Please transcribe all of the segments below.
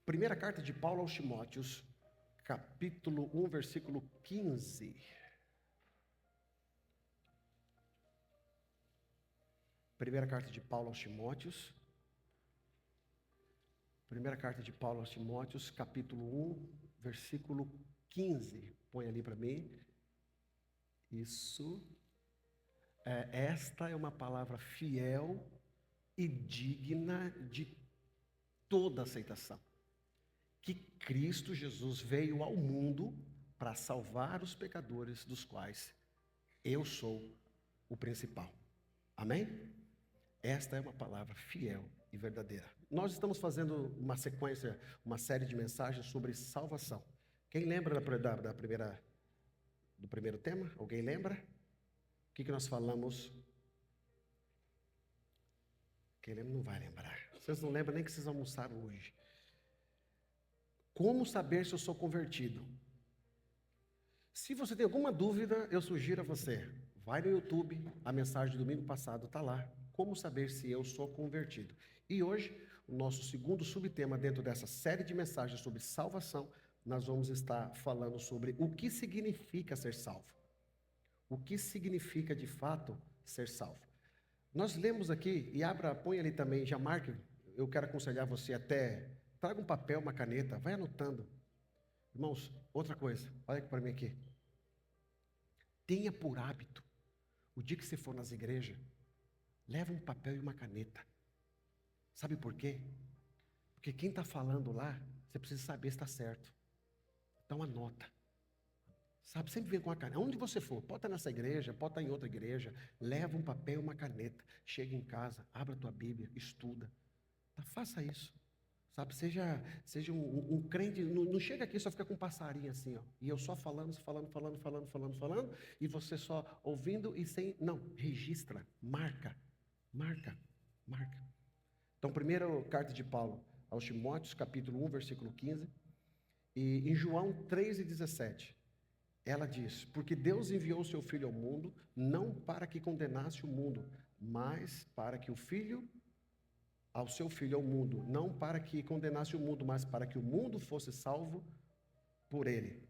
Primeira carta de Paulo aos Timóteos, capítulo 1, versículo 15. Primeira carta de Paulo aos Timóteos. Primeira carta de Paulo aos Timóteos, capítulo 1, versículo 15. Põe ali para mim. Isso. Esta é uma palavra fiel e digna de toda aceitação. Que Cristo Jesus veio ao mundo para salvar os pecadores, dos quais eu sou o principal. Amém? Esta é uma palavra fiel e verdadeira. Nós estamos fazendo uma sequência, uma série de mensagens sobre salvação. Quem lembra do primeiro tema? Alguém lembra? O que nós falamos? Quem lembra não vai lembrar. Vocês não lembram nem que vocês almoçaram hoje. Como saber se eu sou convertido? Se você tem alguma dúvida, eu sugiro a você, vai no YouTube, a mensagem de domingo passado está lá. Como saber se eu sou convertido? E hoje, o nosso segundo subtema dentro dessa série de mensagens sobre salvação, nós vamos estar falando sobre o que significa ser salvo. O que significa de fato ser salvo? Nós lemos aqui, e põe ali também, já marque, eu quero aconselhar você até, traga um papel, uma caneta, vai anotando. Irmãos, outra coisa, olha para mim aqui. Tenha por hábito, o dia que você for nas igrejas, leva um papel e uma caneta. Sabe por quê? Porque quem está falando lá, você precisa saber se está certo. Então anota. Sabe, sempre vem com a caneta. Onde você for, pode estar nessa igreja, pode estar em outra igreja, leva um papel e uma caneta. Chega em casa, abra a tua Bíblia, estuda. Tá, faça isso. Sabe, seja um crente, não chega aqui e só fica com um passarinho assim, ó. E eu só falando, e você só ouvindo e sem... Não, registra, marca. Então, primeira carta de Paulo aos Timóteos, capítulo 1, versículo 15. E em João 3,17, ela diz: porque Deus enviou o seu Filho ao mundo, não para que condenasse o mundo, mas para que ao seu Filho ao mundo, não para que condenasse o mundo, mas para que o mundo fosse salvo por ele.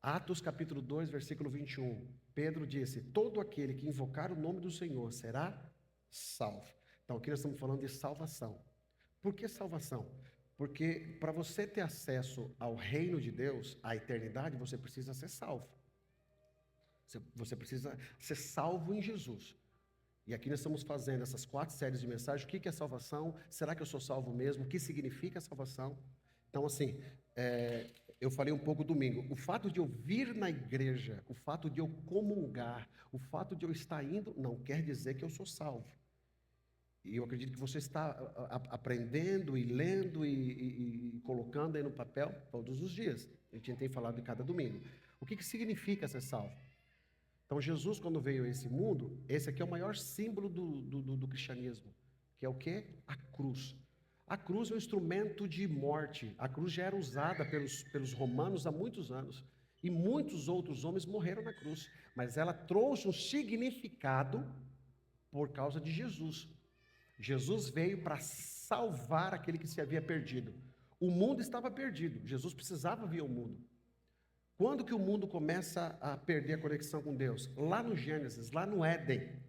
Atos capítulo 2, versículo 21, Pedro disse: todo aquele que invocar o nome do Senhor será salvo. Então aqui nós estamos falando de salvação. Por que salvação? Porque para você ter acesso ao reino de Deus, à eternidade, você precisa ser salvo. Você precisa ser salvo em Jesus. E aqui nós estamos fazendo essas 4 séries de mensagens. O que é salvação? Será que eu sou salvo mesmo? O que significa salvação? Então, assim, eu falei um pouco domingo. O fato de eu vir na igreja, o fato de eu comungar, o fato de eu estar indo, não quer dizer que eu sou salvo. E eu acredito que você está aprendendo e lendo e colocando aí no papel todos os dias. A gente tem falado de cada domingo. O que significa ser salvo? Então, Jesus, quando veio a esse mundo, esse aqui é o maior símbolo do cristianismo, que é o quê? A cruz. A cruz é um instrumento de morte. A cruz já era usada pelos romanos há muitos anos. E muitos outros homens morreram na cruz. Mas ela trouxe um significado por causa de Jesus. Jesus veio para salvar aquele que se havia perdido. O mundo estava perdido. Jesus precisava vir ao mundo. Quando que o mundo começa a perder a conexão com Deus? Lá no Gênesis, lá no Éden,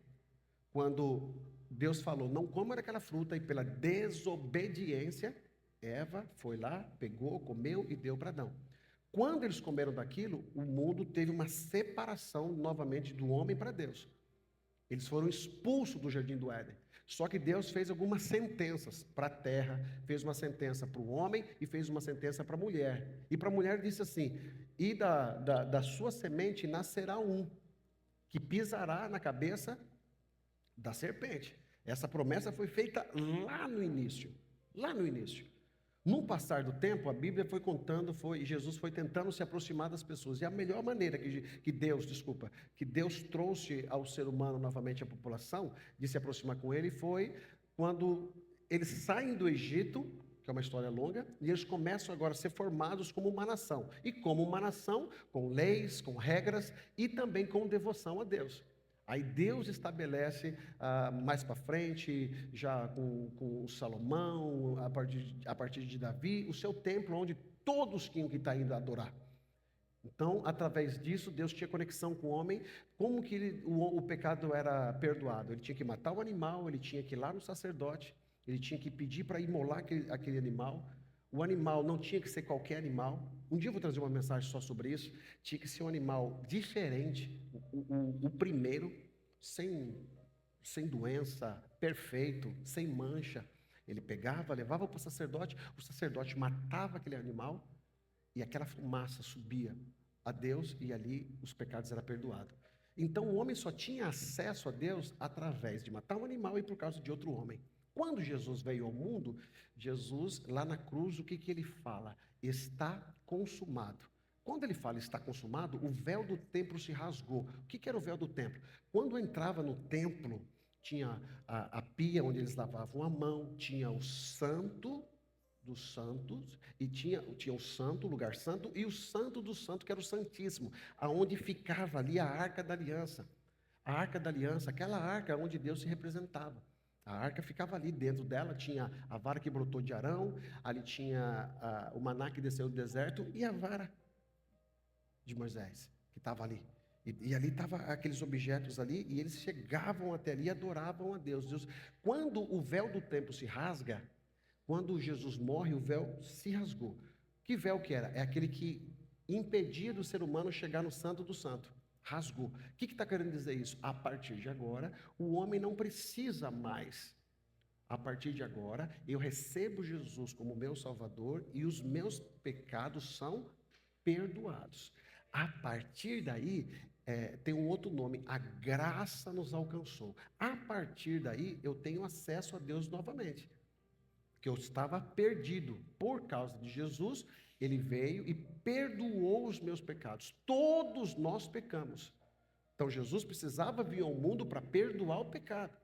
quando Deus falou, não coma daquela fruta, e pela desobediência, Eva foi lá, pegou, comeu e deu para Adão. Quando eles comeram daquilo, o mundo teve uma separação novamente do homem para Deus. Eles foram expulsos do jardim do Éden. Só que Deus fez algumas sentenças para a terra, fez uma sentença para o homem e fez uma sentença para a mulher. E para a mulher disse assim: e da sua semente nascerá um, que pisará na cabeça da serpente. Essa promessa foi feita lá no início. No passar do tempo, a Bíblia foi contando, Jesus foi tentando se aproximar das pessoas. E a melhor maneira que Deus trouxe ao ser humano novamente a população de se aproximar com ele foi quando eles saem do Egito, que é uma história longa, e eles começam agora a ser formados como uma nação. E como uma nação, com leis, com regras e também com devoção a Deus. Aí Deus estabelece mais para frente, já com Salomão, a partir de Davi, o seu templo onde todos tinham que estar indo adorar. Então, através disso, Deus tinha conexão com o homem. Como que o pecado era perdoado? Ele tinha que matar o animal, ele tinha que ir lá no sacerdote, ele tinha que pedir para imolar aquele animal. O animal não tinha que ser qualquer animal. Um dia eu vou trazer uma mensagem só sobre isso. Tinha que ser um animal diferente, o primeiro, sem doença, perfeito, sem mancha. Ele pegava, levava para o sacerdote matava aquele animal, e aquela fumaça subia a Deus, e ali os pecados eram perdoados. Então o homem só tinha acesso a Deus através de matar um animal e por causa de outro homem. Quando Jesus veio ao mundo, Jesus, lá na cruz, o que ele fala? Está consumado. Quando ele fala está consumado, o véu do templo se rasgou. O que era o véu do templo? Quando entrava no templo, tinha a pia onde eles lavavam a mão, tinha o santo dos santos, e tinha o santo, o lugar santo, e o santo do santo, que era o santíssimo, aonde ficava ali a arca da aliança. A arca da aliança, aquela arca onde Deus se representava. A arca ficava ali, dentro dela tinha a vara que brotou de Arão, ali tinha o maná que desceu do deserto, e a vara de Moisés, que estava ali. E ali estavam aqueles objetos ali, e eles chegavam até ali e adoravam a Deus. Quando o véu do templo se rasga, quando Jesus morre, o véu se rasgou. Que véu que era? É aquele que impedia do ser humano chegar no santo do santo. Rasgou. O que está querendo dizer isso? A partir de agora, o homem não precisa mais. A partir de agora, eu recebo Jesus como meu Salvador e os meus pecados são perdoados. A partir daí, tem um outro nome, a graça nos alcançou. A partir daí, eu tenho acesso a Deus novamente. Que eu estava perdido. Por causa de Jesus, ele veio e perdoou os meus pecados. Todos nós pecamos. Então Jesus precisava vir ao mundo para perdoar o pecado.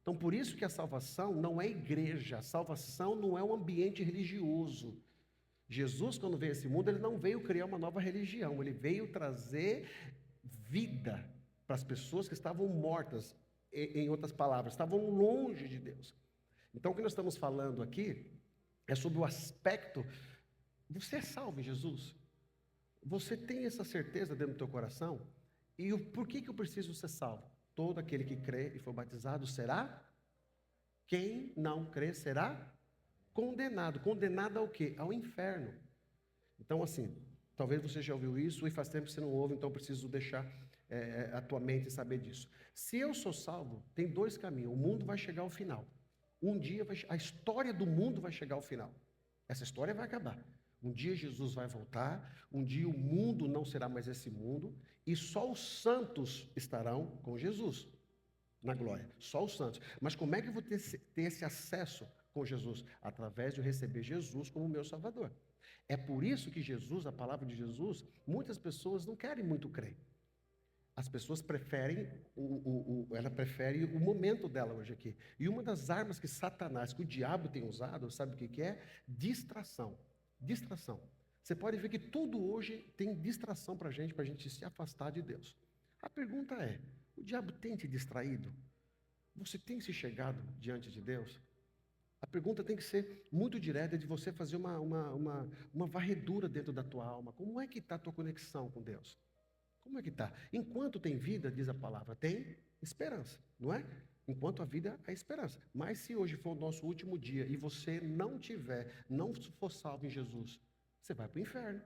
Então por isso que a salvação não é igreja, a salvação não é um ambiente religioso. Jesus, quando veio a esse mundo, ele não veio criar uma nova religião, ele veio trazer vida para as pessoas que estavam mortas, em outras palavras, estavam longe de Deus. Então, o que nós estamos falando aqui é sobre o aspecto, você é salvo em Jesus? Você tem essa certeza dentro do teu coração? E por que eu preciso ser salvo? Todo aquele que crê e for batizado será? Quem não crê será condenado. Condenado ao quê? Ao inferno. Então, assim, talvez você já ouviu isso e faz tempo que você não ouve, então preciso deixar a tua mente saber disso. Se eu sou salvo, tem dois caminhos. O mundo vai chegar ao final. Um dia a história do mundo vai chegar ao final. Essa história vai acabar. Um dia Jesus vai voltar, um dia o mundo não será mais esse mundo, e só os santos estarão com Jesus na glória. Só os santos. Mas como é que eu vou ter esse acesso com Jesus? Através de eu receber Jesus como meu Salvador. É por isso que Jesus, a palavra de Jesus, muitas pessoas não querem muito crer. As pessoas preferem, ela prefere o momento dela hoje aqui. E uma das armas que Satanás, que o diabo tem usado, sabe o que é? Distração. Distração. Você pode ver que tudo hoje tem distração para a gente se afastar de Deus. A pergunta é, o diabo tem te distraído? Você tem se chegado diante de Deus? A pergunta tem que ser muito direta, de você fazer uma varredura dentro da tua alma. Como é que está a tua conexão com Deus? Como é que está? Enquanto tem vida, diz a palavra, tem esperança, não é? Enquanto a vida, há esperança. Mas se hoje for o nosso último dia e você não for salvo em Jesus, você vai para o inferno.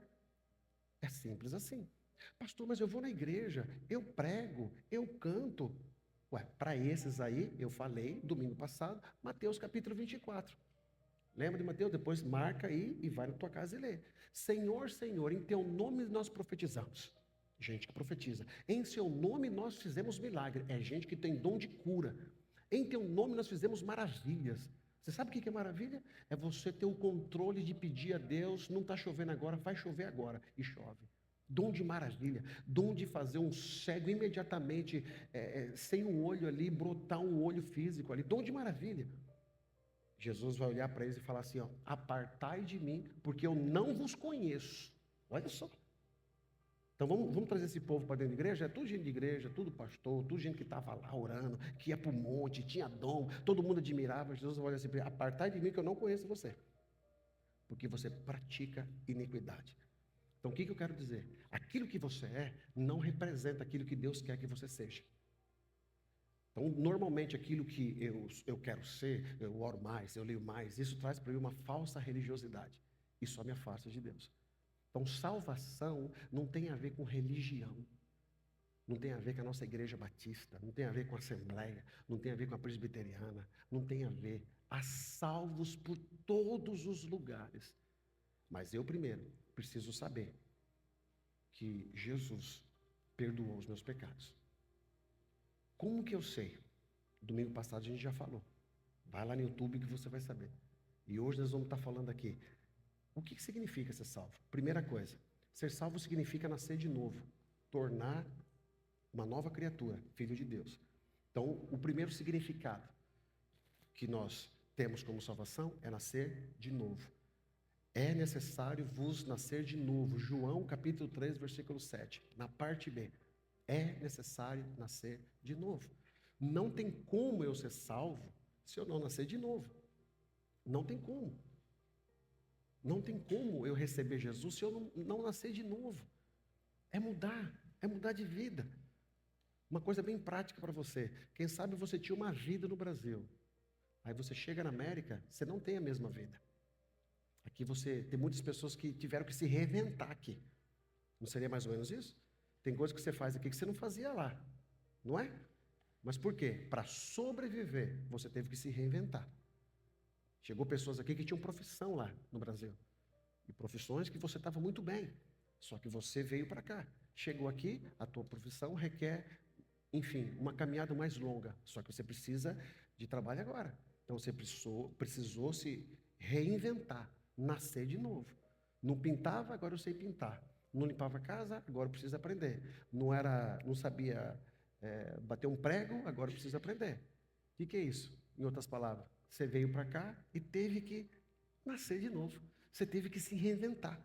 É simples assim. Pastor, mas eu vou na igreja, eu prego, eu canto. Ué, para esses aí, eu falei domingo passado, Mateus capítulo 24. Lembra de Mateus? Depois marca aí e vai na tua casa e lê. Senhor, Senhor, em teu nome nós profetizamos. Gente que profetiza. Em seu nome nós fizemos milagre. É gente que tem dom de cura. Em teu nome nós fizemos maravilhas. Você sabe o que é maravilha? É você ter o controle de pedir a Deus, não está chovendo agora, vai chover agora. E chove. Dom de maravilha. Dom de fazer um cego imediatamente, sem um olho ali, brotar um olho físico ali. Dom de maravilha. Jesus vai olhar para eles e falar assim, ó, apartai de mim, porque eu não vos conheço. Olha só. Então vamos trazer esse povo para dentro da igreja? É tudo gente de igreja, tudo pastor, tudo gente que estava lá orando, que ia para o monte, tinha dom, todo mundo admirava. Jesus vai olhar assim, apartai de mim que eu não conheço você, porque você pratica iniquidade. Então o que eu quero dizer? Aquilo que você é não representa aquilo que Deus quer que você seja. Então, normalmente, aquilo que eu quero ser, eu oro mais, eu leio mais, isso traz para mim uma falsa religiosidade. E só me afasta de Deus. Então, salvação não tem a ver com religião. Não tem a ver com a nossa igreja batista, não tem a ver com a assembleia, não tem a ver com a presbiteriana, não tem a ver. Há salvos por todos os lugares. Mas eu primeiro preciso saber que Jesus perdoou os meus pecados. Como que eu sei? Domingo passado a gente já falou. Vai lá no YouTube que você vai saber. E hoje nós vamos estar falando aqui. O que significa ser salvo? Primeira coisa, ser salvo significa nascer de novo. Tornar uma nova criatura, filho de Deus. Então, o primeiro significado que nós temos como salvação é nascer de novo. É necessário vos nascer de novo. João capítulo 3, versículo 7, na parte B. É necessário nascer de novo. Não tem como eu ser salvo se eu não nascer de novo. Não tem como. Não tem como eu receber Jesus se eu não nascer de novo. É mudar de vida. Uma coisa bem prática para você. Quem sabe você tinha uma vida no Brasil. Aí você chega na América, você não tem a mesma vida. Aqui tem muitas pessoas que tiveram que se reinventar aqui. Não seria mais ou menos isso? Tem coisas que você faz aqui que você não fazia lá, não é? Mas por quê? Para sobreviver, você teve que se reinventar. Chegou pessoas aqui que tinham profissão lá no Brasil. E profissões que você estava muito bem. Só que você veio para cá. Chegou aqui, a tua profissão requer, enfim, uma caminhada mais longa. Só que você precisa de trabalho agora. Então você precisou se reinventar, nascer de novo. Não pintava, agora eu sei pintar. Não limpava a casa, agora precisa aprender. Não sabia bater um prego, agora precisa aprender. O que é isso? Em outras palavras, você veio para cá e teve que nascer de novo. Você teve que se reinventar.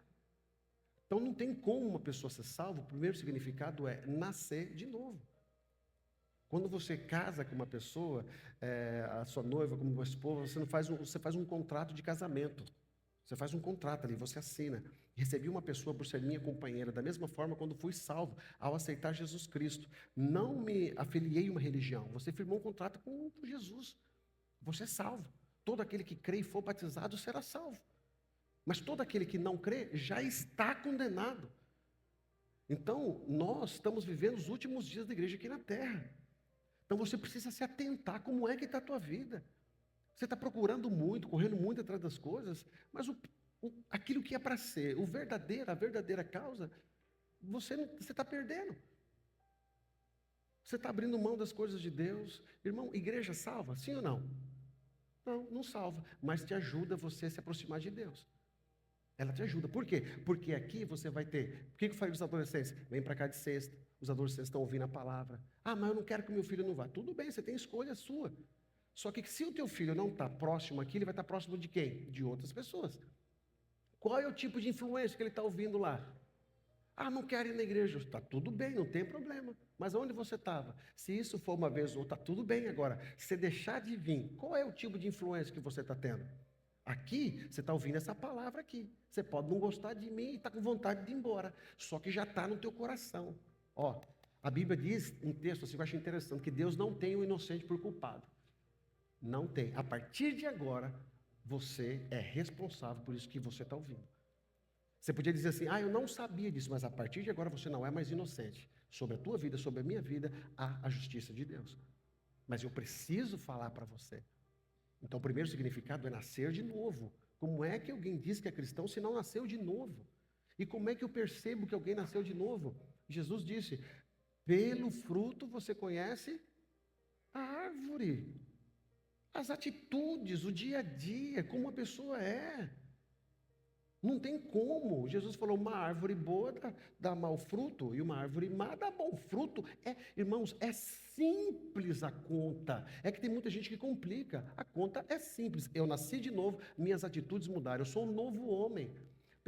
Então não tem como uma pessoa ser salva. O primeiro significado é nascer de novo. Quando você casa com uma pessoa, a sua noiva, como uma esposa, você faz um contrato de casamento. Você faz um contrato ali, você assina. Recebi uma pessoa por ser minha companheira, da mesma forma quando fui salvo, ao aceitar Jesus Cristo. Não me afiliei a uma religião, você firmou um contrato com Jesus. Você é salvo. Todo aquele que crê e for batizado será salvo. Mas todo aquele que não crê já está condenado. Então, nós estamos vivendo os últimos dias da igreja aqui na terra. Então você precisa se atentar como é que está a tua vida. Você está procurando muito, correndo muito atrás das coisas, mas aquilo que é para ser, a verdadeira causa, você está perdendo. Você está abrindo mão das coisas de Deus. Irmão, igreja salva? Sim ou não? Não, não salva, mas te ajuda você a se aproximar de Deus. Ela te ajuda. Por quê? Porque aqui você vai ter... Por que eu falei para os adolescentes? Vem para cá de sexta. Os adolescentes estão ouvindo a palavra. Ah, mas eu não quero que o meu filho não vá. Tudo bem, você tem escolha sua. Só que se o teu filho não está próximo aqui, ele vai estar próximo de quem? De outras pessoas. Qual é o tipo de influência que ele está ouvindo lá? Ah, não quero ir na igreja. Está tudo bem, não tem problema. Mas onde você estava? Se isso for uma vez ou outra, está tudo bem agora. Se deixar de vir, qual é o tipo de influência que você está tendo? Aqui, você está ouvindo essa palavra aqui. Você pode não gostar de mim e está com vontade de ir embora. Só que já está no teu coração. Ó, a Bíblia diz, um texto assim que eu acho interessante, que Deus não tem o inocente por culpado. Não tem. A partir de agora, você é responsável por isso que você está ouvindo. Você podia dizer assim, eu não sabia disso, mas a partir de agora você não é mais inocente. Sobre a tua vida, sobre a minha vida, há a justiça de Deus. Mas eu preciso falar para você. Então, o primeiro significado é nascer de novo. Como é que alguém diz que é cristão se não nasceu de novo? E como é que eu percebo que alguém nasceu de novo? Jesus disse, pelo fruto você conhece a árvore. As atitudes, o dia a dia, como a pessoa é. Não tem como. Jesus falou, uma árvore boa dá mau fruto e uma árvore má dá bom fruto. Irmãos, é simples a conta. É que tem muita gente que complica. A conta é simples. Eu nasci de novo, minhas atitudes mudaram. Eu sou um novo homem.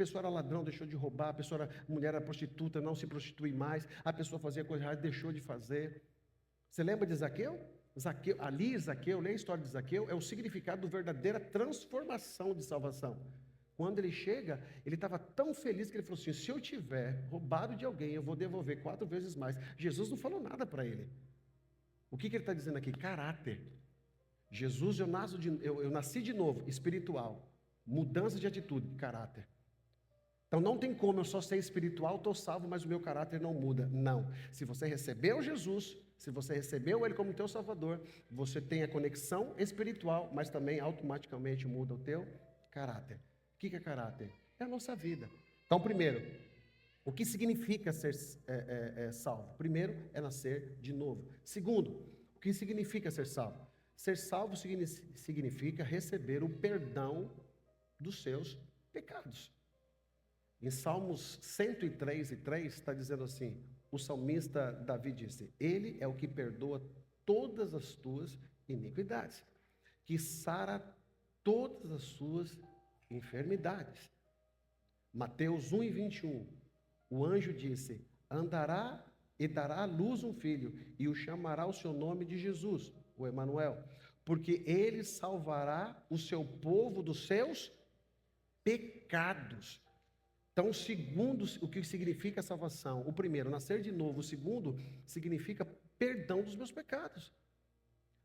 pessoa era ladrão, deixou de roubar, a pessoa era mulher, era prostituta, não se prostitui mais, a pessoa fazia coisa errada, deixou de fazer. Você lembra de Zaqueu? Zaqueu, lê a história de Zaqueu, é o significado da verdadeira transformação de salvação. Quando ele chega, ele estava tão feliz que ele falou assim: se eu tiver roubado de alguém, eu vou devolver 4 vezes mais. Jesus não falou nada para ele. O que ele está dizendo aqui? Caráter. Jesus, eu nasci de novo, espiritual. Mudança de atitude, caráter. Então não tem como eu só ser espiritual, estou salvo, mas o meu caráter não muda. Não. Se você recebeu Jesus, se você recebeu Ele como teu Salvador, você tem a conexão espiritual, mas também automaticamente muda o teu caráter. O que é caráter? É a nossa vida. Então, primeiro, o que significa ser salvo? Primeiro, é nascer de novo. Segundo, o que significa ser salvo? Ser salvo significa receber o perdão dos seus pecados. Em Salmos 103:3 está dizendo assim, o salmista Davi disse: Ele é o que perdoa todas as tuas iniquidades, que sara todas as suas enfermidades. Mateus 1:21, o anjo disse: andará e dará à luz um filho, e o chamará o seu nome de Jesus, o Emanuel, porque ele salvará o seu povo dos seus pecados. Então, o segundo, o que significa salvação? O primeiro, nascer de novo. O segundo, significa perdão dos meus pecados.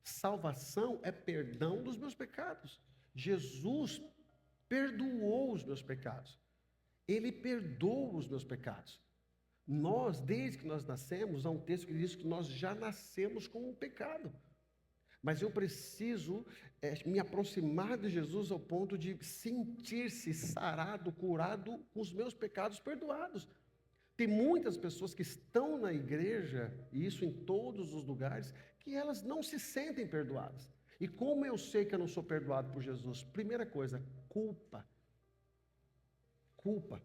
Salvação é perdão dos meus pecados. Jesus perdoou os meus pecados. Ele perdoa os meus pecados. Nós, desde que nós nascemos, há um texto que diz que nós já nascemos com um pecado. Mas eu preciso me aproximar de Jesus ao ponto de sentir-se sarado, curado, com os meus pecados perdoados. Tem muitas pessoas que estão na igreja, e isso em todos os lugares, que elas não se sentem perdoadas. E como eu sei que eu não sou perdoado por Jesus? Primeira coisa, culpa. Culpa.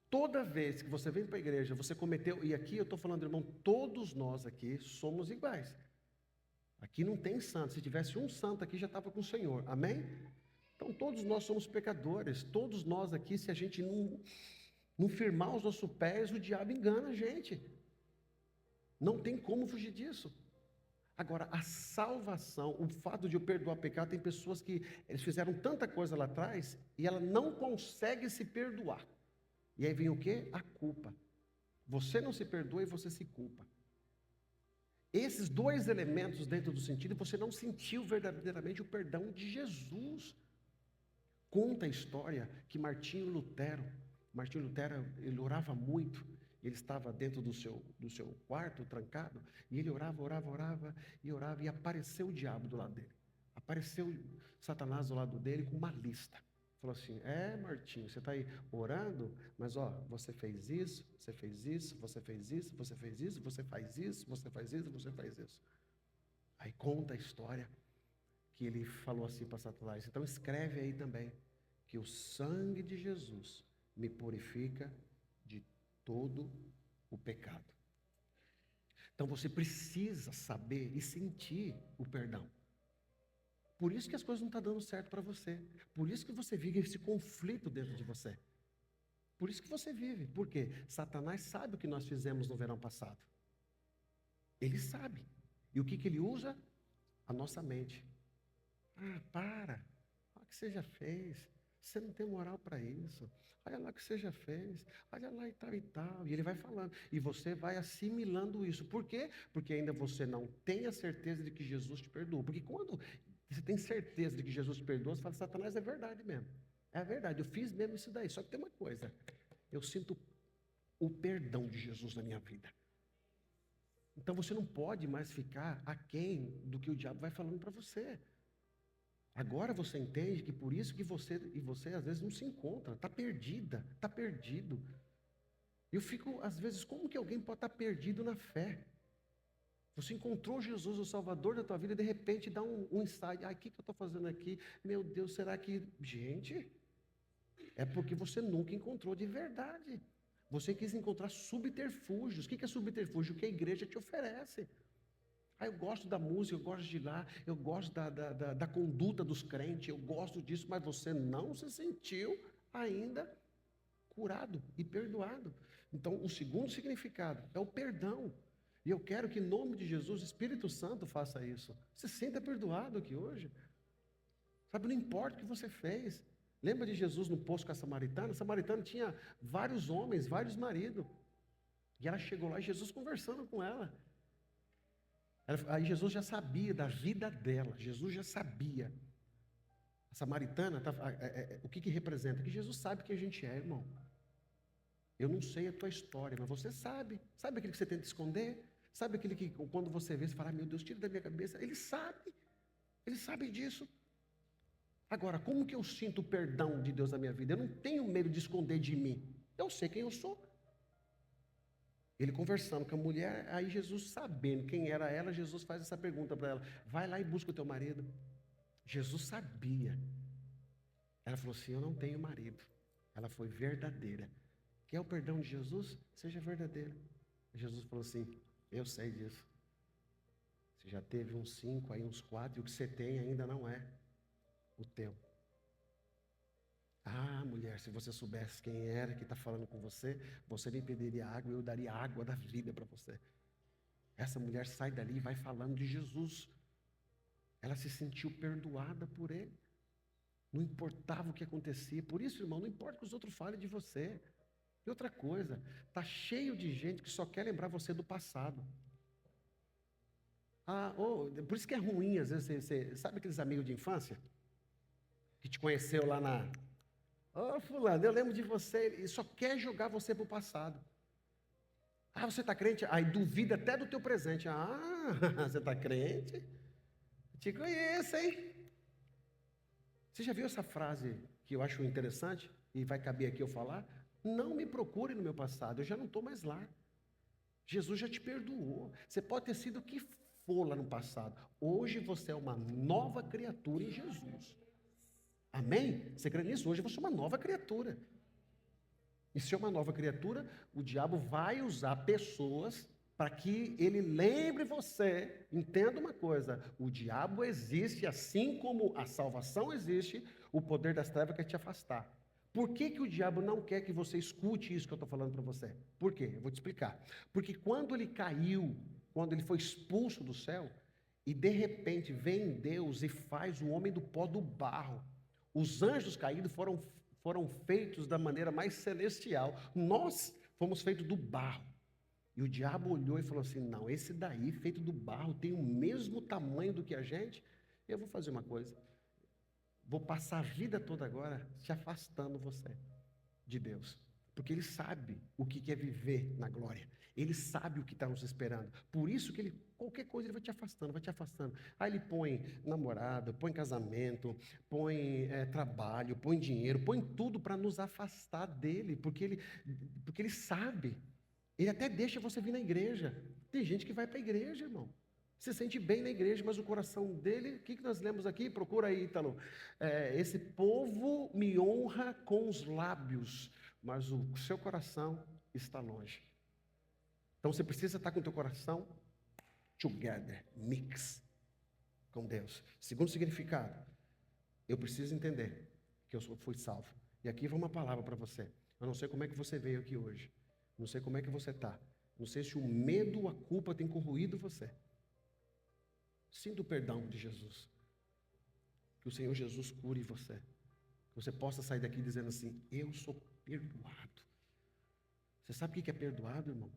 Toda vez que você vem para a igreja, você cometeu, e aqui eu estou falando, irmão, todos nós aqui somos iguais. Aqui não tem santo. Se tivesse um santo aqui, já estava com o Senhor. Amém? Então, todos nós somos pecadores. Todos nós aqui, se a gente não firmar os nossos pés, o diabo engana a gente. Não tem como fugir disso. Agora, a salvação, o fato de eu perdoar pecado, tem pessoas que eles fizeram tanta coisa lá atrás e ela não consegue se perdoar. E aí vem o quê? A culpa. Você não se perdoa e você se culpa. Esses dois elementos dentro do sentido, você não sentiu verdadeiramente o perdão de Jesus. Conta a história que Martinho Lutero, ele orava muito, ele estava dentro do seu quarto, trancado, e ele orava, e apareceu o diabo do lado dele. Apareceu Satanás do lado dele com uma lista. Falou assim: Martinho, você está aí orando, mas você fez isso, você fez isso, você fez isso, você fez isso, você faz isso, você faz isso, você faz isso. Aí conta a história que ele falou assim para Satanás: então escreve aí também, que o sangue de Jesus me purifica de todo o pecado. Então você precisa saber e sentir o perdão. Por isso que as coisas não estão dando certo para você. Por isso que você vive esse conflito dentro de você. Por isso que você vive. Por quê? Satanás sabe o que nós fizemos no verão passado. Ele sabe. E o que ele usa? A nossa mente. Para. Olha o que você já fez. Você não tem moral para isso. Olha lá o que você já fez. Olha lá e tal e tal. E ele vai falando. E você vai assimilando isso. Por quê? Porque ainda você não tem a certeza de que Jesus te perdoou. Porque quando você tem certeza de que Jesus te perdoa, você fala: Satanás, é verdade mesmo. É verdade, eu fiz mesmo isso daí. Só que tem uma coisa: eu sinto o perdão de Jesus na minha vida. Então você não pode mais ficar aquém do que o diabo vai falando para você. Agora você entende que por isso que você às vezes não se encontra, está perdida, está perdido. Eu fico, às vezes, como que alguém pode estar perdido na fé? Você encontrou Jesus, o Salvador da tua vida, e de repente dá um insight. O que eu estou fazendo aqui? Meu Deus, será que... Gente, é porque você nunca encontrou de verdade. Você quis encontrar subterfúgios. O que é subterfúgio? O que a igreja te oferece. Eu gosto da música, eu gosto de ir lá, eu gosto da conduta dos crentes, eu gosto disso, mas você não se sentiu ainda curado e perdoado. Então, o segundo significado é o perdão. E eu quero que, em nome de Jesus, o Espírito Santo faça isso. Você se sinta perdoado aqui hoje. Sabe, não importa o que você fez. Lembra de Jesus no poço com a samaritana? A samaritana tinha vários homens, vários maridos. E ela chegou lá e Jesus conversando com ela. Aí Jesus já sabia da vida dela. Jesus já sabia. A samaritana, o que representa? Que Jesus sabe quem a gente é, irmão. Eu não sei a tua história, mas você sabe. Sabe aquele que você tenta esconder? Sabe aquele que quando você vê, você fala, meu Deus, tira da minha cabeça. Ele sabe disso. Agora, como que eu sinto o perdão de Deus na minha vida? Eu não tenho medo de esconder de mim. Eu sei quem eu sou. Ele conversando com a mulher, aí Jesus sabendo quem era ela, Jesus faz essa pergunta para ela. Vai lá e busca o teu marido. Jesus sabia. Ela falou assim, eu não tenho marido. Ela foi verdadeira. Quer o perdão de Jesus? Seja verdadeira. Jesus falou assim, eu sei disso. Você já teve uns 5, aí uns 4, e o que você tem ainda não é o teu. Ah, mulher, se você soubesse quem era que está falando com você, você me pediria água e eu daria a água da vida para você. Essa mulher sai dali e vai falando de Jesus. Ela se sentiu perdoada por ele. Não importava o que acontecia. Por isso, irmão, não importa o que os outros falem de você. E outra coisa, está cheio de gente que só quer lembrar você do passado. Por isso que é ruim, às vezes, você sabe aqueles amigos de infância? Que te conheceu lá na... fulano, eu lembro de você, e só quer jogar você para o passado. Você está crente? Aí duvida até do teu presente. Você está crente? Te conheço, hein? Você já viu essa frase que eu acho interessante? E vai caber aqui eu falar? Não me procure no meu passado, eu já não estou mais lá. Jesus já te perdoou. Você pode ter sido o que for lá no passado. Hoje você é uma nova criatura em Jesus. Amém? Você crê nisso? Hoje você é uma nova criatura. E se é uma nova criatura, o diabo vai usar pessoas para que ele lembre você. Entenda uma coisa, o diabo existe, assim como a salvação existe, o poder das trevas quer te afastar. Por que o diabo não quer que você escute isso que eu estou falando para você? Por quê? Eu vou te explicar. Porque quando ele caiu, quando ele foi expulso do céu, e de repente vem Deus e faz o homem do pó do barro. Os anjos caídos foram feitos da maneira mais celestial. Nós fomos feitos do barro. E o diabo olhou e falou assim, não, esse daí, feito do barro, tem o mesmo tamanho do que a gente. Eu vou fazer uma coisa. Vou passar a vida toda agora te afastando você de Deus. Porque ele sabe o que é viver na glória. Ele sabe o que está nos esperando. Por isso que qualquer coisa ele vai te afastando, vai te afastando. Aí ele põe namorado, põe casamento, põe trabalho, põe dinheiro, põe tudo para nos afastar dele. Porque ele sabe. Ele até deixa você vir na igreja. Tem gente que vai para a igreja, irmão. Se sente bem na igreja, mas o coração dele, o que nós lemos aqui? Procura aí, Ítalo. Esse povo me honra com os lábios, mas o seu coração está longe. Então você precisa estar com o teu coração together, mix com Deus. Segundo significado, eu preciso entender que eu fui salvo. E aqui vai uma palavra para você. Eu não sei como é que você veio aqui hoje. Não sei como é que você está. Não sei se o medo ou a culpa tem corroído você. Sinta o perdão de Jesus. Que o Senhor Jesus cure você. Que você possa sair daqui dizendo assim, eu sou perdoado. Você sabe o que é perdoado, irmão?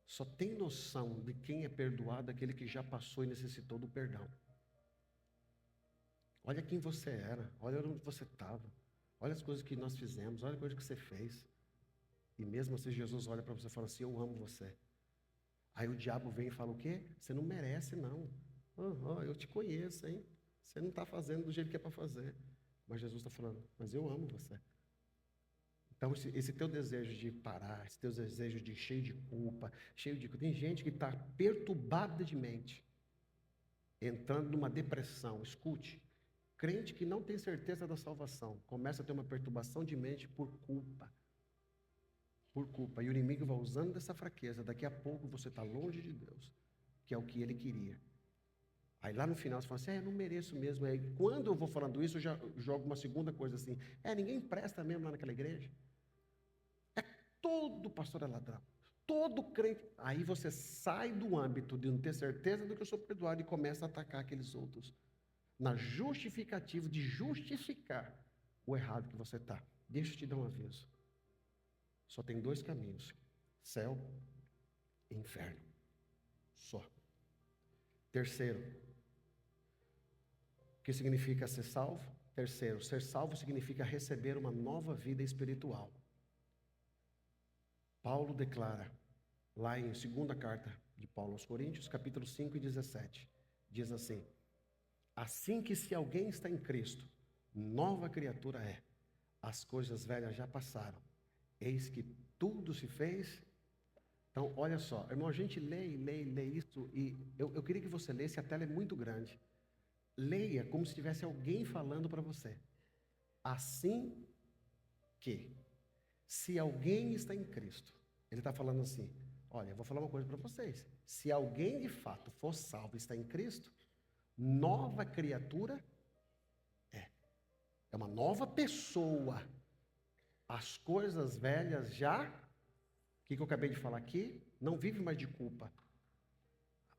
Só tem noção de quem é perdoado aquele que já passou e necessitou do perdão. Olha quem você era, olha onde você estava, olha as coisas que nós fizemos, olha as coisas que você fez. E mesmo assim Jesus olha para você e fala assim, eu amo você. Aí o diabo vem e fala o quê? Você não merece não. Eu te conheço, hein? Você não está fazendo do jeito que é para fazer. Mas Jesus está falando, mas eu amo você. Então, esse teu desejo de parar, esse teu desejo de cheio de culpa, tem gente que está perturbada de mente, entrando numa depressão. Escute, crente que não tem certeza da salvação, começa a ter uma perturbação de mente por culpa. Por culpa. E o inimigo vai usando dessa fraqueza. Daqui a pouco você está longe de Deus, que é o que ele queria. Aí lá no final você fala assim, eu não mereço mesmo. Aí quando eu vou falando isso, eu já jogo uma segunda coisa assim, ninguém presta mesmo lá naquela igreja. Todo pastor é ladrão. Todo crente. Aí você sai do âmbito de não ter certeza do que eu sou perdoado e começa a atacar aqueles outros. Na justificativa de justificar o errado que você está. Deixa eu te dar um aviso. Só tem 2 caminhos: céu e inferno. Só. Terceiro, o que significa ser salvo? Terceiro, ser salvo significa receber uma nova vida espiritual. Paulo declara, lá em 2ª carta de Paulo aos Coríntios, capítulo 5 e 17, diz assim: assim que se alguém está em Cristo, nova criatura é. As coisas velhas já passaram, eis que tudo se fez. Então, olha só, irmão, a gente lê isso, e eu queria que você lesse, a tela é muito grande. Leia como se tivesse alguém falando para você. Assim que, se alguém está em Cristo, ele está falando assim, olha, eu vou falar uma coisa para vocês. Se alguém de fato for salvo e está em Cristo, nova criatura é uma nova pessoa. As coisas velhas já, o que eu acabei de falar aqui, não vive mais de culpa.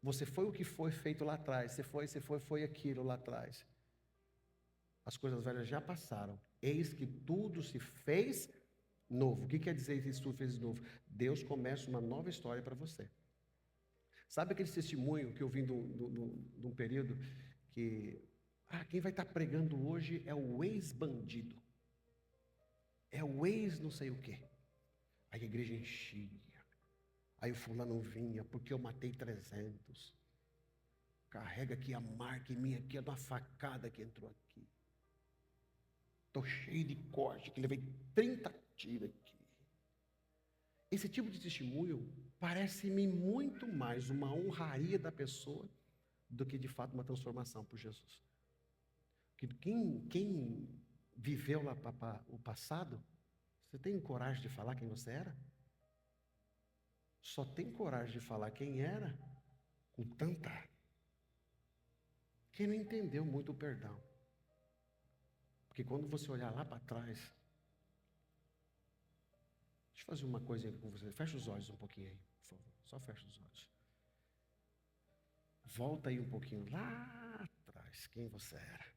Você foi o que foi feito lá atrás, foi aquilo lá atrás. As coisas velhas já passaram, eis que tudo se fez novo. O que quer dizer isso tudo fez novo? Deus começa uma nova história para você. Sabe aquele testemunho que eu vim de um período que, quem vai estar pregando hoje é o ex-bandido. É o ex não sei o quê. Aí a igreja enchia. Aí o fulano vinha, porque eu matei 300. Carrega aqui a marca em mim, aqui é uma facada que entrou aqui. Estou cheio de corte, que levei 30 tiros aqui. Esse tipo de testemunho parece-me muito mais uma honraria da pessoa do que de fato uma transformação por Jesus. Quem viveu lá o passado, você tem coragem de falar quem você era? Só tem coragem de falar quem era com tanta. Quem não entendeu muito o perdão. Porque quando você olhar lá para trás, deixa eu fazer uma coisa com você. Fecha os olhos um pouquinho aí, por favor. Só fecha os olhos. Volta aí um pouquinho lá atrás, quem você era.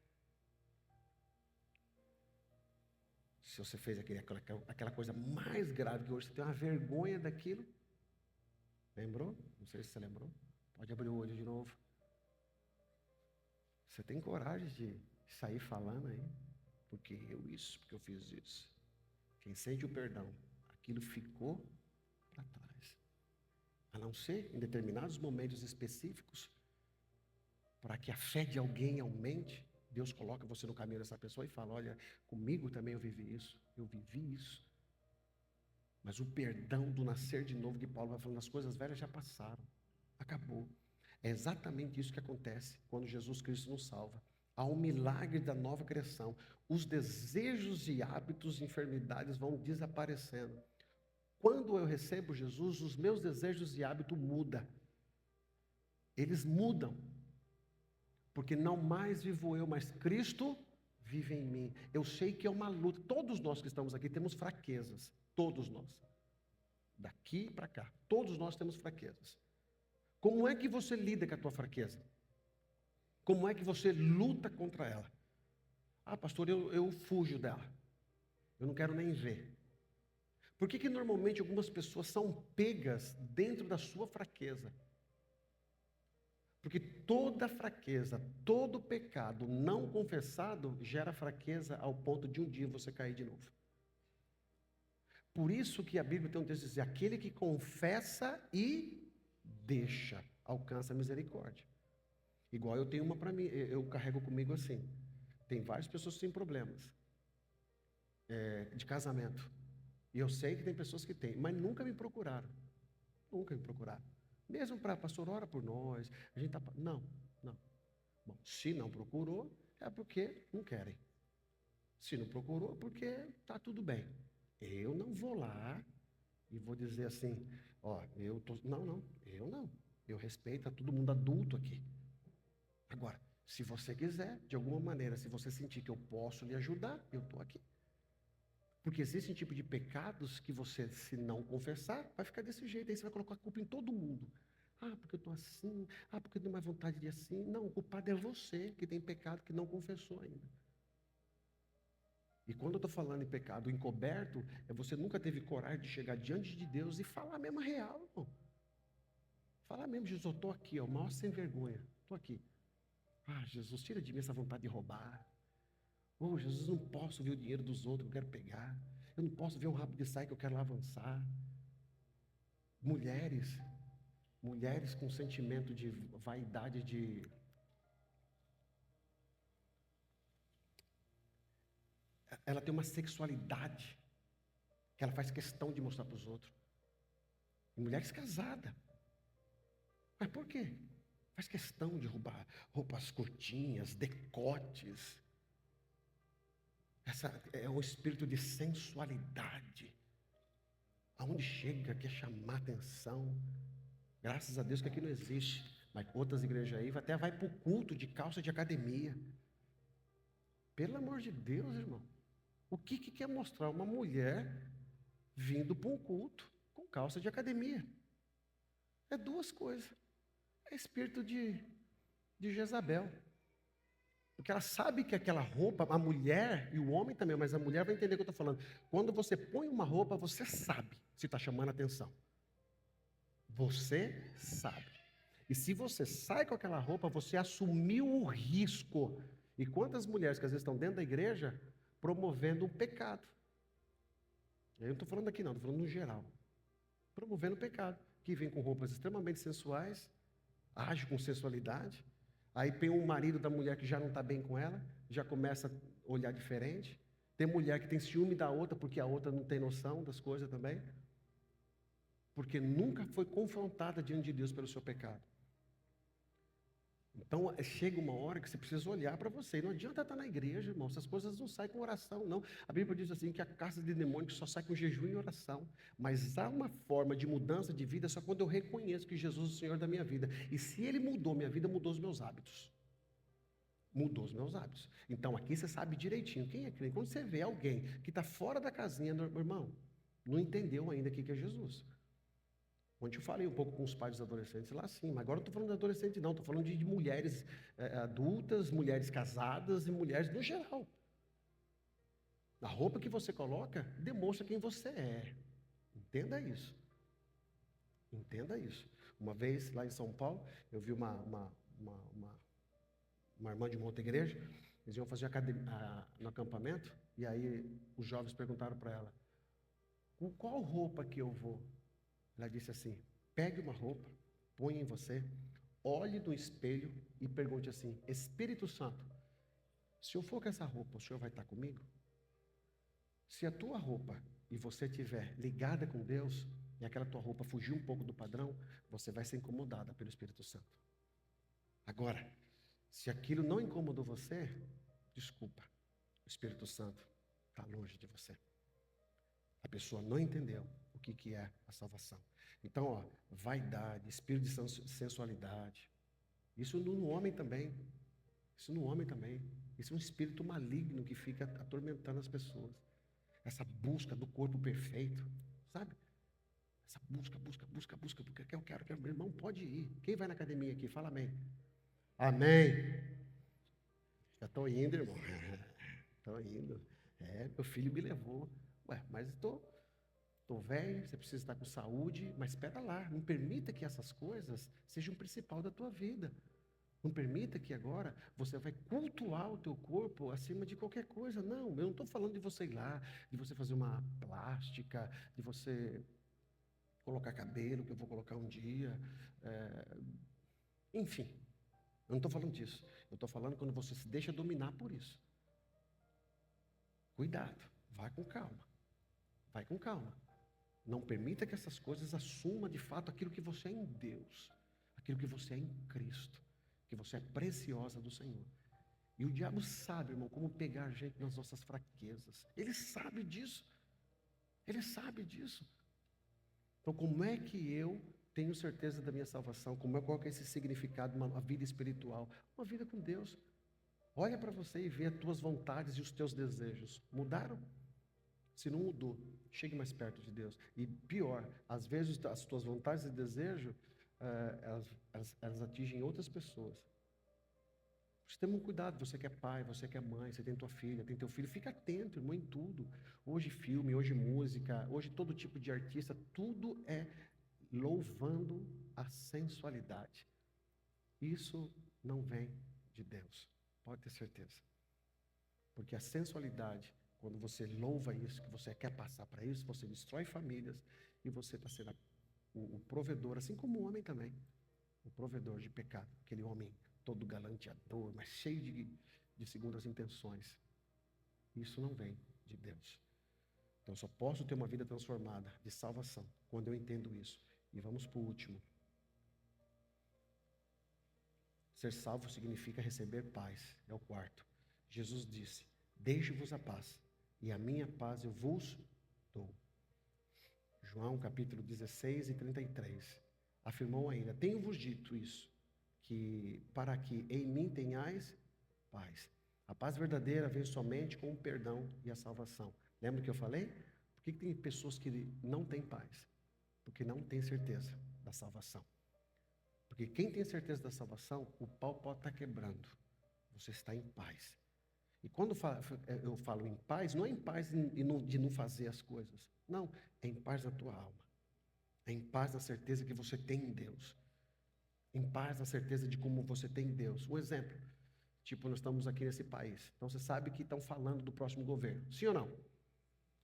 Se você fez aquela coisa mais grave que hoje você tem uma vergonha daquilo. Lembrou? Não sei se você lembrou. Pode abrir o olho de novo. Você tem coragem de sair falando aí? Porque eu fiz isso. Quem sente o perdão, aquilo ficou para trás. A não ser em determinados momentos específicos, para que a fé de alguém aumente, Deus coloca você no caminho dessa pessoa e fala, olha, comigo também eu vivi isso. Mas o perdão do nascer de novo, que Paulo vai falando, as coisas velhas já passaram. Acabou. É exatamente isso que acontece quando Jesus Cristo nos salva. Há um milagre da nova criação. Os desejos e hábitos e enfermidades vão desaparecendo. Quando eu recebo Jesus, os meus desejos e hábitos mudam. Eles mudam. Porque não mais vivo eu, mas Cristo vive em mim. Eu sei que é uma luta. Todos nós que estamos aqui temos fraquezas. Todos nós. Daqui para cá. Todos nós temos fraquezas. Como é que você lida com a tua fraqueza? Como é que você luta contra ela? Pastor, eu fujo dela. Eu não quero nem ver. Por que normalmente algumas pessoas são pegas dentro da sua fraqueza? Porque toda fraqueza, todo pecado não confessado gera fraqueza ao ponto de um dia você cair de novo. Por isso que a Bíblia tem um texto que diz, aquele que confessa e deixa, alcança a misericórdia. Igual eu tenho uma para mim, eu carrego comigo assim. Tem várias pessoas que têm problemas de casamento. E eu sei que tem pessoas que têm, mas nunca me procuraram. Nunca me procuraram. Mesmo para, pastor, ora por nós. A gente tá. Não. Bom, se não procurou, é porque não querem. Se não procurou, é porque está tudo bem. Eu não vou lá e vou dizer assim, eu tô. Não. Eu respeito, tá todo mundo adulto aqui. Agora, se você quiser, de alguma maneira, se você sentir que eu posso lhe ajudar, eu estou aqui. Porque existem tipo de pecados que você, se não confessar, vai ficar desse jeito. Aí você vai colocar a culpa em todo mundo. Ah, porque eu estou assim. Ah, porque eu tenho mais vontade de ir assim. Não, o culpado é você que tem pecado que não confessou ainda. E quando eu estou falando em pecado encoberto, é você nunca teve coragem de chegar diante de Deus e falar mesmo a real, irmão. Falar mesmo, Jesus, eu estou aqui, ó, maior sem vergonha. Estou aqui. Ah, Jesus, tira de mim essa vontade de roubar. Oh, Jesus, não posso ver o dinheiro dos outros que eu quero pegar. Eu não posso ver um rabo de saia que eu quero lá avançar. Mulheres com sentimento de vaidade, ela tem uma sexualidade que ela faz questão de mostrar para os outros. E mulheres casadas. Mas por quê? Faz questão de roubar roupas curtinhas, decotes. Essa é um espírito de sensualidade. Aonde chega, quer chamar atenção. Graças a Deus que aqui não existe. Mas outras igrejas aí até vai para o culto de calça de academia. Pelo amor de Deus, irmão. O que quer mostrar uma mulher vindo para um culto com calça de academia? É duas coisas. É espírito de Jezabel. Porque ela sabe que aquela roupa, a mulher e o homem também, mas a mulher vai entender o que eu estou falando. Quando você põe uma roupa, você sabe se está chamando a atenção. Você sabe. E se você sai com aquela roupa, você assumiu o risco. E quantas mulheres que às vezes estão dentro da igreja promovendo um pecado? Eu não estou falando aqui não, estou falando no geral. Promovendo o pecado. Que vem com roupas extremamente sensuais, age com sensualidade. Aí tem um marido da mulher que já não está bem com ela, já começa a olhar diferente. Tem mulher que tem ciúme da outra porque a outra não tem noção das coisas também. Porque nunca foi confrontada diante de Deus pelo seu pecado. Então, chega uma hora que você precisa olhar para você. Não adianta estar na igreja, irmão. Essas coisas não saem com oração, não. A Bíblia diz assim que a caça de demônios só sai com jejum e oração. Mas há uma forma de mudança de vida só quando eu reconheço que Jesus é o Senhor da minha vida. E se Ele mudou minha vida, mudou os meus hábitos. Mudou os meus hábitos. Então, aqui você sabe direitinho quem é crente. Quando você vê alguém que está fora da casinha, meu irmão, não entendeu ainda o que é Jesus. Ontem eu falei um pouco com os pais dos adolescentes lá sim, mas agora não estou falando de adolescente não, estou falando de mulheres adultas, mulheres casadas e mulheres no geral. A roupa que você coloca demonstra quem você é. Entenda isso. Entenda isso. Uma vez lá em São Paulo, eu vi uma irmã de uma outra igreja, eles iam fazer no acampamento, e aí os jovens perguntaram para ela, com qual roupa que eu vou? Ela disse assim, pegue uma roupa, põe em você, olhe no espelho e pergunte assim, Espírito Santo, se eu for com essa roupa, o Senhor vai estar comigo? Se a tua roupa e você estiver ligada com Deus, e aquela tua roupa fugir um pouco do padrão, você vai ser incomodada pelo Espírito Santo. Agora, se aquilo não incomodou você, desculpa, o Espírito Santo está longe de você. A pessoa não entendeu o que é a salvação. Então, ó, vaidade, espírito de sensualidade. Isso no homem também. Isso no homem também. Isso é um espírito maligno que fica atormentando as pessoas. Essa busca do corpo perfeito, sabe? Essa busca, porque eu quero, meu irmão, pode ir. Quem vai na academia aqui? Fala amém. Amém. Já estou indo, irmão. Estou indo. Meu filho me levou. Ué, mas estou velho, você precisa estar com saúde, mas espera lá, não permita que essas coisas sejam o principal da tua vida. Não permita que agora você vai cultuar o teu corpo acima de qualquer coisa. Não, eu não estou falando de você ir lá, de você fazer uma plástica, de você colocar cabelo, que eu vou colocar um dia. Enfim, eu não estou falando disso. Eu estou falando quando você se deixa dominar por isso. Cuidado, vai com calma. Vai com calma. Não permita que essas coisas assumam de fato aquilo que você é em Deus, aquilo que você é em Cristo, que você é preciosa do Senhor. E o diabo sabe, irmão, como pegar a gente nas nossas fraquezas. Ele sabe disso. Ele sabe disso. Então, como é que eu tenho certeza da minha salvação. Qual que é esse significado, uma vida espiritual? Uma vida com Deus. Olha para você e vê as tuas vontades e os teus desejos. Mudaram? Se não mudou, chegue mais perto de Deus. E pior, às vezes as tuas vontades e desejos, elas atingem outras pessoas. Você tem um cuidado, você que é pai, você que é mãe, você tem tua filha, tem teu filho, fica atento, irmão, em tudo. Hoje filme, hoje música, hoje todo tipo de artista, tudo é louvando a sensualidade. Isso não vem de Deus, pode ter certeza. Porque a sensualidade, quando você louva isso, que você quer passar para isso, você destrói famílias e você está sendo o provedor, assim como o homem também, o provedor de pecado, aquele homem todo galanteador, mas cheio de segundas intenções. Isso não vem de Deus. Então, eu só posso ter uma vida transformada, de salvação, quando eu entendo isso. E vamos para o último. Ser salvo significa receber paz. É o quarto. Jesus disse: deixe-vos a paz, e a minha paz eu vos dou. João capítulo 16 e 33. Afirmou ainda: tenho-vos dito isso, que para que em mim tenhais paz. A paz verdadeira vem somente com o perdão e a salvação. Lembra que eu falei? Por que tem pessoas que não têm paz? Porque não têm certeza da salvação. Porque quem tem certeza da salvação, o pau pode estar quebrando. Você está em paz. E quando eu falo em paz, não é em paz de não fazer as coisas. Não, é em paz na tua alma. É em paz na certeza que você tem em Deus. Em paz na certeza de como você tem em Deus. Um exemplo, tipo, nós estamos aqui nesse país. Então você sabe que estão falando do próximo governo. Sim ou não?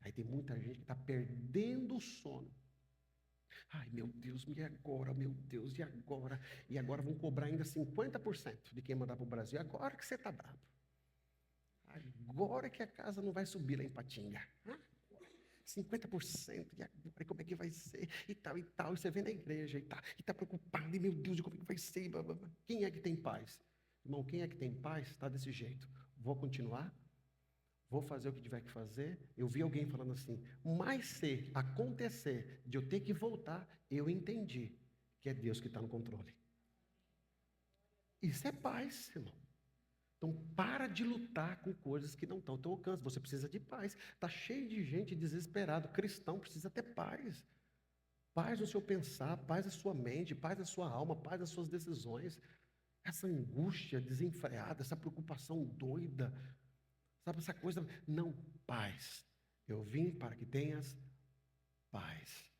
Aí tem muita gente que está perdendo o sono. Ai, meu Deus, e agora, meu Deus, e agora? E agora vão cobrar ainda 50% de quem mandar para o Brasil. Agora que você está bravo. Agora que a casa não vai subir lá em Patinga. 50%, e agora como é que vai ser? E tal, e tal. E você vem na igreja e tá preocupado, e meu Deus, como é que vai ser? Quem é que tem paz? Irmão, quem é que tem paz está desse jeito. Vou continuar, vou fazer o que tiver que fazer. Eu vi alguém falando assim, mas se acontecer de eu ter que voltar, eu entendi que é Deus que está no controle. Isso é paz, irmão. Então, para de lutar com coisas que não estão ao teu alcance. Você precisa de paz. Está cheio de gente desesperada. Cristão precisa ter paz. Paz no seu pensar, paz na sua mente, paz na sua alma, paz nas suas decisões. Essa angústia desenfreada, essa preocupação doida, sabe, essa coisa. Não, paz. Eu vim para que tenhas paz.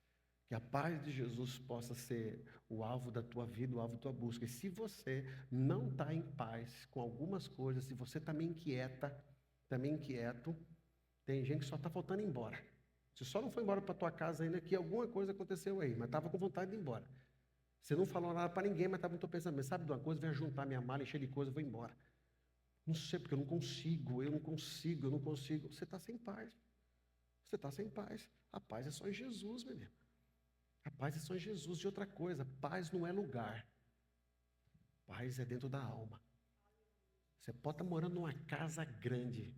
Que a paz de Jesus possa ser o alvo da tua vida, o alvo da tua busca. E se você não está em paz com algumas coisas, se você está meio inquieto, tem gente que só está faltando ir embora. Você só não foi embora para tua casa ainda, que alguma coisa aconteceu aí, mas estava com vontade de ir embora. Você não falou nada para ninguém, mas estava no teu pensamento. Sabe de uma coisa? Venho juntar minha mala, encher de coisa, vou embora. Não sei, porque eu não consigo. Você está sem paz. Você está sem paz. A paz é só em Jesus, menino. A paz é só em Jesus. E outra coisa, paz não é lugar. Paz é dentro da alma. Você pode estar morando numa casa grande.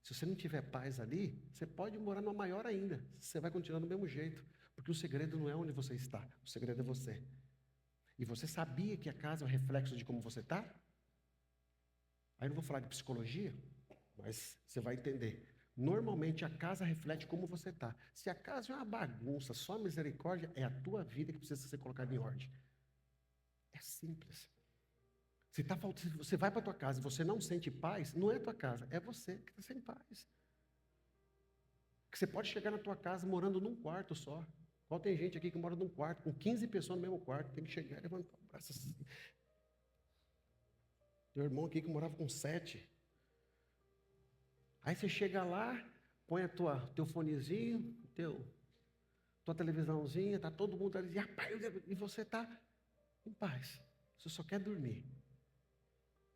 Se você não tiver paz ali, você pode morar numa maior ainda. Você vai continuar do mesmo jeito. Porque o segredo não é onde você está. O segredo é você. E você sabia que a casa é o reflexo de como você está? Aí não vou falar de psicologia, mas você vai entender. Normalmente a casa reflete como você está. Se a casa é uma bagunça, só misericórdia, é a tua vida que precisa ser colocada em ordem. É simples. Se você vai para a tua casa e você não sente paz, não é a tua casa, é você que está sem paz. Que você pode chegar na tua casa morando num quarto só. Qual tem gente aqui que mora num quarto, com 15 pessoas no mesmo quarto, tem que chegar e levantar o braço assim. Tem um irmão aqui que morava com 7. Aí você chega lá, põe teu fonezinho, tua televisãozinha, tá todo mundo ali, e você está em paz. Você só quer dormir.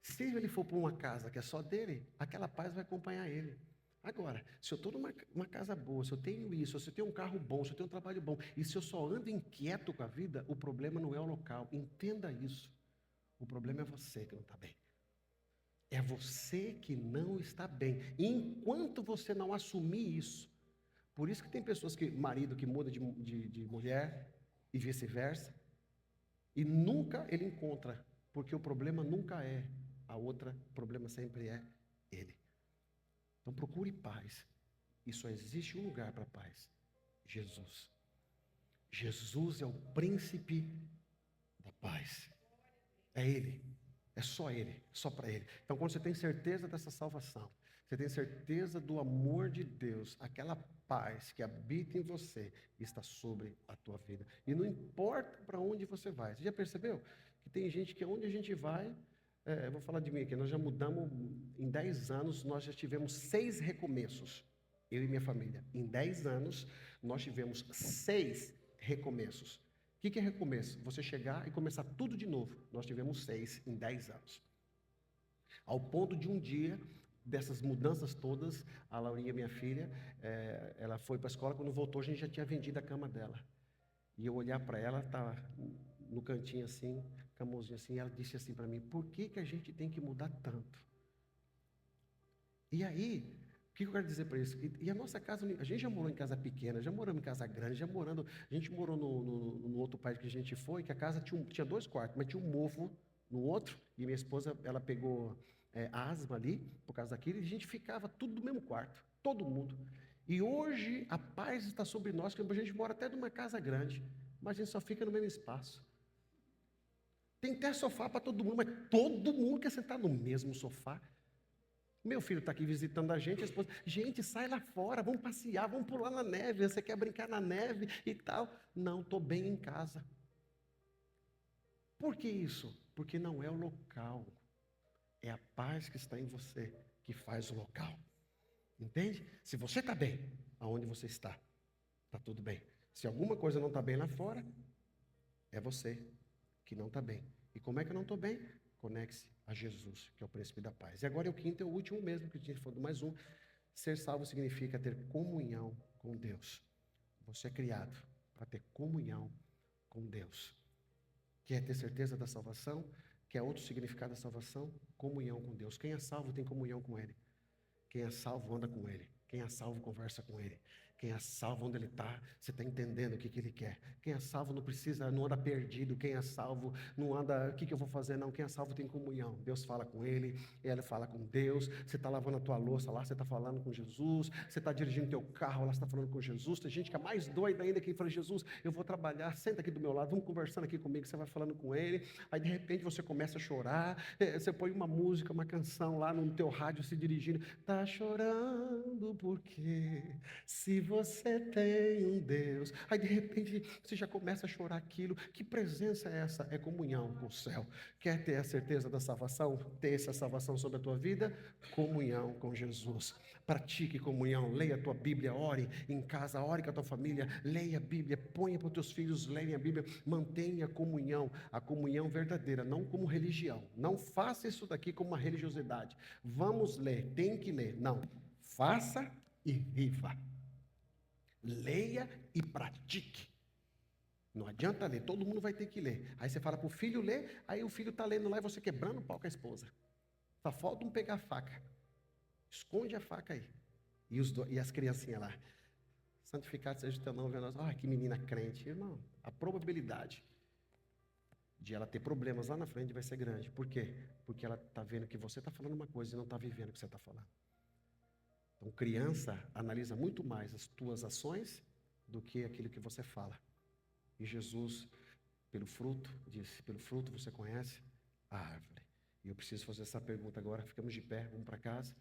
Se ele for para uma casa que é só dele, aquela paz vai acompanhar ele. Agora, se eu estou numa casa boa, se eu tenho isso, se eu tenho um carro bom, se eu tenho um trabalho bom, e se eu só ando inquieto com a vida, o problema não é o local. Entenda isso. O problema é você que não está bem. É você que não está bem. E enquanto você não assumir isso, por isso que tem pessoas marido que muda de mulher e vice-versa, E nunca ele encontra, porque o problema nunca é a outra, o problema sempre é ele. Então procure paz. E só existe um lugar para paz: Jesus. Jesus é o príncipe da paz. É Ele. É só Ele, só para Ele. Então, quando você tem certeza dessa salvação, você tem certeza do amor de Deus, aquela paz que habita em você está sobre a tua vida. E não importa para onde você vai. Você já percebeu que tem gente que onde a gente vai, eu vou falar de mim aqui, nós já mudamos, em 10 anos, nós já tivemos 6 recomeços, eu e minha família. Em 10 anos, nós tivemos 6 recomeços. O que é recomeço? Você chegar e começar tudo de novo. Nós tivemos 6 em 10 anos. Ao ponto de um dia, dessas mudanças todas, a Laurinha, minha filha, ela foi para a escola, quando voltou a gente já tinha vendido a cama dela. E eu olhar para ela, estava no cantinho assim, com a mãozinha assim, e ela disse assim para mim: por que a gente tem que mudar tanto? E aí, o que eu quero dizer para isso? E a nossa casa, a gente já morou em casa pequena, já moramos em casa grande, a gente morou no outro país que a gente foi, que a casa tinha 2 quartos, mas tinha um mofo no outro, e minha esposa, ela pegou asma ali, por causa daquilo, e a gente ficava tudo no mesmo quarto, todo mundo. E hoje a paz está sobre nós, porque a gente mora até numa casa grande, mas a gente só fica no mesmo espaço. Tem até sofá para todo mundo, mas todo mundo quer sentar no mesmo sofá. Meu filho está aqui visitando a gente esposa, gente, sai lá fora, vamos passear, vamos pular na neve, você quer brincar na neve e tal. Não, estou bem em casa. Por que isso? Porque não é o local, é a paz que está em você que faz o local. Entende? Se você está bem, aonde você está tudo bem. Se alguma coisa não está bem lá fora, é você que não está bem. E como é que eu não estou bem? Conecte-se a Jesus, que é o príncipe da paz. E agora é o quinto, é o último mesmo, que a gente falou mais um. Ser salvo significa ter comunhão com Deus. Você é criado para ter comunhão com Deus. Quer ter certeza da salvação? Quer outro significado da salvação? Comunhão com Deus. Quem é salvo tem comunhão com Ele. Quem é salvo anda com Ele. Quem é salvo conversa com Ele. Quem é salvo onde Ele está, você está entendendo o que Ele quer. Quem é salvo não anda perdido. Quem é salvo não anda, o que eu vou fazer? Não, quem é salvo tem comunhão. Deus fala com ele fala com Deus. Você está lavando a tua louça lá, você está falando com Jesus. Você está dirigindo o teu carro lá, você está falando com Jesus. Tem gente que é mais doida ainda, que fala: Jesus, eu vou trabalhar, senta aqui do meu lado, vamos conversando aqui comigo. Você vai falando com Ele, aí de repente você começa a chorar, você põe uma música, uma canção lá no teu rádio se dirigindo, está chorando porque se você tem um Deus, aí de repente você já começa a chorar aquilo. Que presença é essa? É comunhão com o céu. Quer ter a certeza da salvação? Ter essa salvação sobre a tua vida? Comunhão com Jesus. Pratique comunhão, leia a tua Bíblia, ore em casa, ore com a tua família, leia a Bíblia, ponha para os teus filhos lerem a Bíblia, mantenha a comunhão verdadeira, não como religião. Não faça isso daqui como uma religiosidade. Vamos ler, tem que ler. Não, faça e viva. Leia e pratique. Não adianta ler, todo mundo vai ter que ler. Aí você fala para o filho ler, aí o filho está lendo lá e você quebrando o pau com a esposa. Só falta um pegar a faca. Esconde a faca aí. E as criancinhas lá. Santificado seja o teu nome, nós. Que menina crente. Irmão, a probabilidade de ela ter problemas lá na frente vai ser grande. Por quê? Porque ela está vendo que você está falando uma coisa e não está vivendo o que você está falando. Então, criança analisa muito mais as tuas ações do que aquilo que você fala. E Jesus, pelo fruto, disse: pelo fruto você conhece a árvore. E eu preciso fazer essa pergunta agora. Ficamos de pé, vamos para casa.